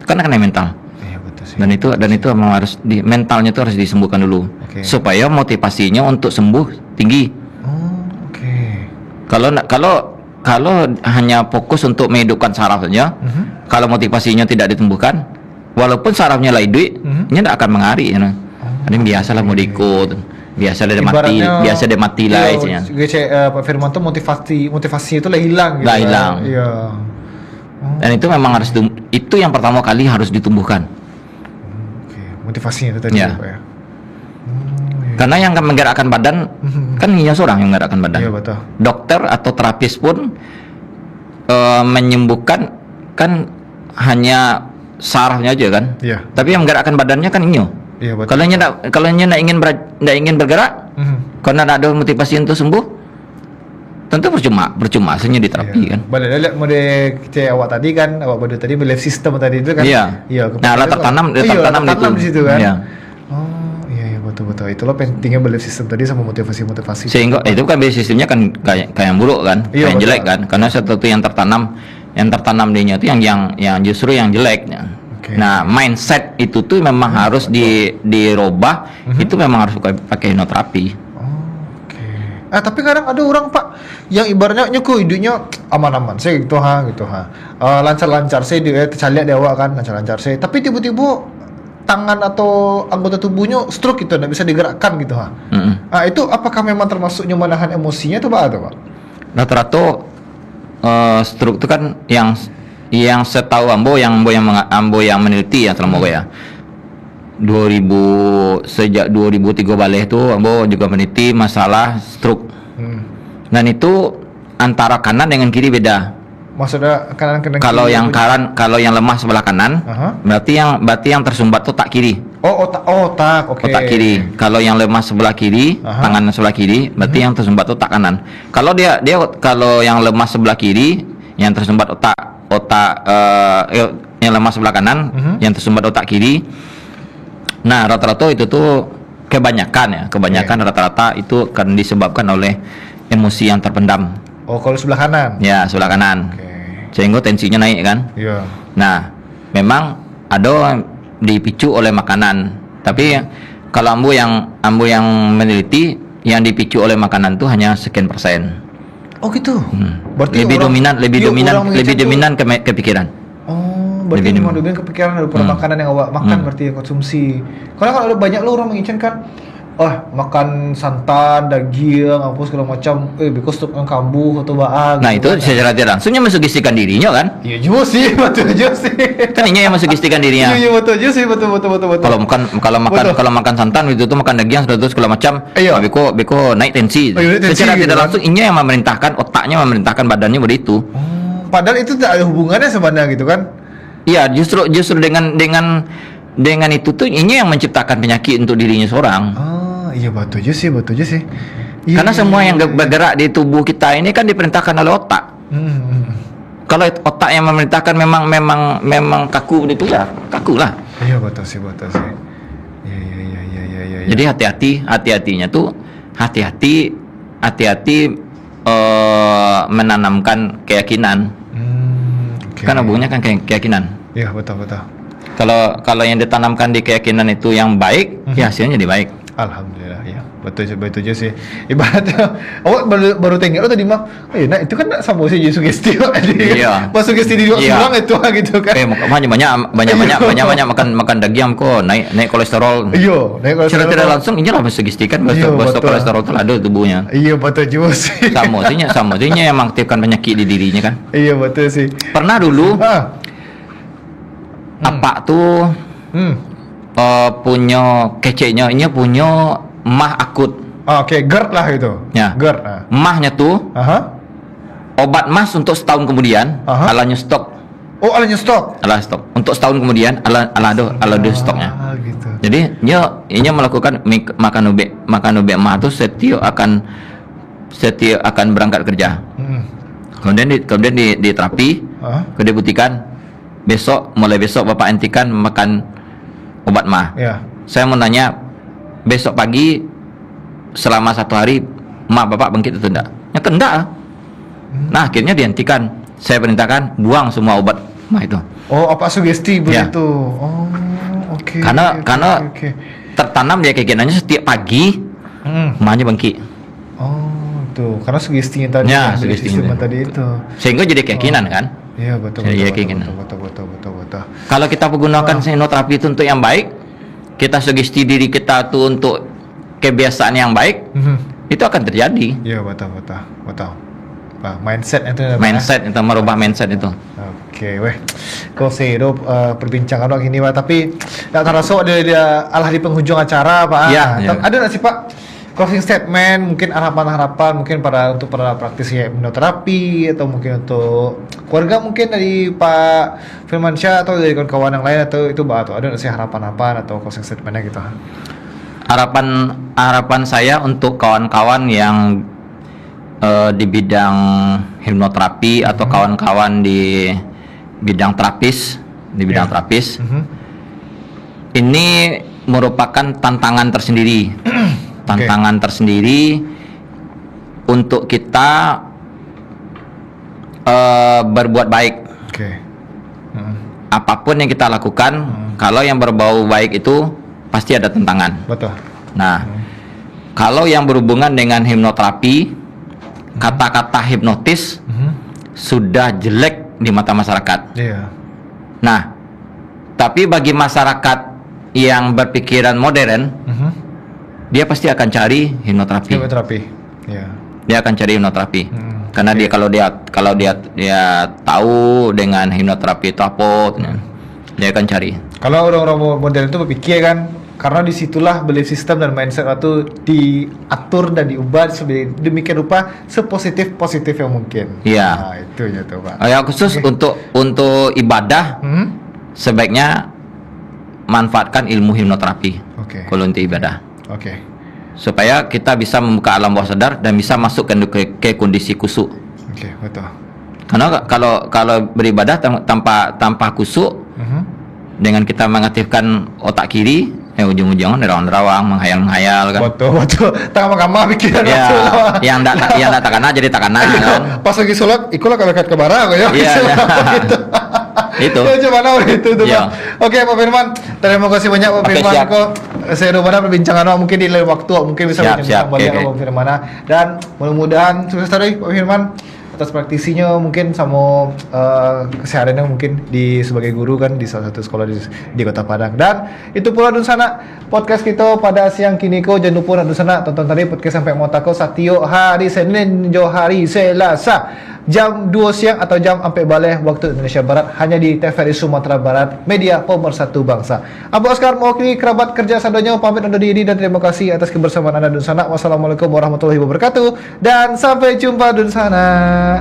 S3: karena kena mental. Dan itu memang harus mentalnya itu harus disembuhkan dulu supaya motivasinya untuk sembuh tinggi. Kalau hanya fokus untuk menghidupkan saraf saja, kalau motivasinya tidak ditumbuhkan, walaupun sarafnya lagi duit, tidak akan mengari. Ini biasalah mau diikut, biasa dia mati lah.
S2: Pak Firman tuh motivasinya itu lah hilang. Iya.
S3: Dan itu memang itu yang pertama kali harus ditumbuhkan.
S2: Motivasinya itu tadi Pak ya.
S3: Karena yang menggerakkan badan kan hanya seorang yang menggerakkan badan.
S2: Iya, betul.
S3: Dokter atau terapis pun menyembuhkan kan hanya sarafnya aja kan.
S2: Iya.
S3: Tapi yang menggerakkan badannya kan inyo.
S2: Iya, betul.
S3: Kalau ndak ingin bergerak, karena tidak ada motivasi untuk sembuh, tentu percuma hanya di terapi kan.
S2: Boleh lihat mode awak tadi kan, awak bodoh tadi belief system tadi itu kan.
S3: Iya. Nah, tertanam
S2: di situ kan. Iya. Iya betul. Itulah pentingnya belief system tadi sama motivasi.
S3: Sehingga itu kan belief systemnya kan kayak yang buruk kan, kayak yang jelek kan. Karena sesuatu yang tertanam dinya itu yang justru yang jelek. Nah, mindset itu tuh memang harus dirubah. Itu memang harus pakai hipnoterapi.
S2: Tapi kadang ada orang Pak yang ibaratnya nyuku hidupnya aman-aman, saya gitu lancar-lancar saya dia tercaliak dia awak kan lancar-lancar saya, tapi tiba-tiba tangan atau anggota tubuhnya stroke gitu, nggak bisa digerakkan gitu itu apakah memang termasuknya menahan emosinya tuh Pak atau Pak?
S3: Rata-rata stroke itu kan yang setahu ambo yang meneliti ya selama ya 2000 balik itu ambo juga meneliti masalah stroke. Dan itu antara kanan dengan kiri beda.
S2: Maksudnya kanan
S3: kalau yang lemah sebelah kanan, berarti yang tersumbat tuh otak kiri.
S2: Otak. Oke.
S3: Otak kiri. Kalau yang lemah sebelah kiri, tangan sebelah kiri, berarti yang tersumbat tuh otak kanan. Kalau kalau yang lemah sebelah kiri, yang tersumbat yang lemah sebelah kanan, yang tersumbat otak kiri. Nah, rata-rata itu tuh kebanyakan rata-rata itu kan disebabkan oleh emosi yang terpendam.
S2: Kalau sebelah kanan? Ya,
S3: sebelah kanan. Sehingga tensinya naik kan?
S2: Iya.
S3: Nah, memang ada dipicu oleh makanan. Tapi kalau ambo yang meneliti, yang dipicu oleh makanan tuh hanya sekian persen.
S2: Oh gitu.
S3: Berarti lebih dominan ke pikiran.
S2: Berarti memang dominan kepikiran daripada makanan yang awak makan, berarti konsumsi. Karena kalau ada banyak lo orang menginginkan kan, makan santan, daging, apa segala macam, because untuk kambuh atau baang.
S3: Nah itu secara tidak langsungnya mensugestikan dirinya kan?
S2: Iya juga sih, betul juga sih.
S3: Kan ini yang mensugestikan dirinya.
S2: Iya betul juga sih, betul.
S3: Kalau makan santan itu tuh makan daging terus segala macam, beko naik tensi. Secara tidak langsung ini yang memerintahkan otaknya, memerintahkan badannya begitu.
S2: Padahal itu tidak ada hubungannya sebenarnya gitu kan?
S3: Iya, justru dengan itu tuh ini yang menciptakan penyakit untuk dirinya seorang.
S2: Iya betul aja sih. Iya,
S3: karena semua yang bergerak di tubuh kita ini kan diperintahkan oleh otak. Kalau otak yang memerintahkan memang kaku itu ya kaku lah.
S2: Iya betul sih. Iya.
S3: Jadi hati-hatinya tuh hati-hati menanamkan keyakinan. Kan hubungannya kan keyakinan.
S2: Iya betul.
S3: Kalau yang ditanamkan di keyakinan itu yang baik, ya hasilnya jadi baik.
S2: Alhamdulillah ya, betul aja sih. Ibaratnya, awak baru tengok tadi mah, nah itu kan sama sih jadi sugesti. Iya. Pas sugesti di ulang itu gitu kan.
S3: Banyak makan daging kok naik kolesterol.
S2: Iya, naik kolesterol.
S3: Secara tidak langsung ini lah mensugestikan bahwa kolesterol itu ada di tubuhnya.
S2: Iya betul juga sih.
S3: Sama yang mengaktifkan penyakit di dirinya kan.
S2: Iya betul sih.
S3: Pernah dulu apa tuh punya keceknya, ini punya mah akut.
S2: GERD lah itu.
S3: Ya.
S2: GERD.
S3: Mahnya tuh obat mas untuk setahun kemudian alanya stok.
S2: Alanya stok.
S3: Untuk setahun kemudian ala stoknya.
S2: Gitu.
S3: Jadi ini melakukan makan obat mah tuh setiap akan berangkat kerja. Kemudian di terapi, dibuktikan mulai besok bapak hentikan makan obat mah.
S2: Ya.
S3: Saya mau nanya, besok pagi selama 1 hari mah bapak bangkit atau enggak? Ya enggak. Nah akhirnya dihentikan. Saya perintahkan buang semua obat mah itu.
S2: Apa sugesti begitu? Oke.
S3: Karena tertanam dia keyakinannya setiap pagi mahnya bangkit.
S2: Tuh, karena sugestinya tadi.
S3: Ya, sugestinya
S2: tadi itu.
S3: Sehingga jadi keyakinan kan?
S2: Iya betul.
S3: Kalau kita menggunakan hipnoterapi itu untuk yang baik, kita sugesti diri kita tuh untuk kebiasaan yang baik, itu akan terjadi.
S2: Iya betul. Mindset
S3: itu merubah mindset itu.
S2: Oke, kau sehidup perbincangan ini Pak, tapi tak terasa dia alah di penghujung acara Pak.
S3: Iya.
S2: Ada nggak sih Pak closing statement, mungkin harapan untuk para praktisi hipnoterapi atau mungkin untuk keluarga, mungkin dari Pak Firmansyah atau dari kawan-kawan yang lain, atau itu Pak, atau ada nggak sih harapan atau closing statementnya gitu?
S3: Harapan saya untuk kawan-kawan yang di bidang hipnoterapi atau kawan-kawan di bidang terapis, ini merupakan tantangan tersendiri. Tersendiri untuk kita berbuat baik. apapun yang kita lakukan, kalau yang berbau baik itu pasti ada tentangan.
S2: Betul.
S3: Nah, kalau yang berhubungan dengan hipnoterapi, kata-kata hipnotis sudah jelek di mata masyarakat.
S2: Iya.
S3: Nah, tapi bagi masyarakat yang berpikiran modern, dia pasti akan cari hipnoterapi.
S2: Hipnoterapi. Iya.
S3: Dia akan cari hipnoterapi. Karena dia kalau dia tahu dengan hipnoterapi itu apa, dia akan cari.
S2: Kalau orang-orang modern itu berpikir kan, karena disitulah belief system dan mindset itu diatur dan diubah demikian rupa sepositif yang mungkin.
S3: Iya.
S2: Nah, itu ya tuh Pak.
S3: Ya khusus untuk ibadah, sebaiknya manfaatkan ilmu hipnoterapi. Kalau untuk ibadah. Supaya kita bisa membuka alam bawah sadar dan bisa masuk ke kondisi kusuk.
S2: Betul.
S3: Karena kalau beribadah tanpa kusuk, dengan kita mengaktifkan otak kiri, ujung-ujungnya nerawang-nerawang, menghayal-menghayal kan.
S2: Betul. Tengah-tengah pikiran.
S3: Ya, yang tak takana jadi takana kan.
S2: Pas lagi sholat, ikulah kalau ke barang ya.
S3: Iya. Itu.
S2: Coba itu tuh.
S3: Iya.
S2: Oke, Pak Firman. Terima kasih banyak Pak Firman.
S3: Siap.
S2: Saya rumah perbincangan mungkin di lain waktu mungkin bisa
S3: Siap.
S2: kembali Pak Firman. Dan mudah-mudahan sukses terus Pak Firman atas praktisinya mungkin sama kesehariannya mungkin sebagai guru kan di salah satu sekolah di Kota Padang. Dan itu pula Dunsana podcast kita pada siang kini ko. Jangan lupa Dunsana tonton tadi podcast sampai mau tako Satyo hari Senin jo hari Selasa jam 2 siang atau jam sampai balik waktu Indonesia Barat hanya di TVRI Sumatera Barat, media pemersatu bangsa. Abu Oscar mewakili kerabat kerja sadonya pamit undur diri dan terima kasih atas kebersamaan Anda Dunsana. Wassalamualaikum warahmatullahi wabarakatuh dan sampai jumpa Dunsana.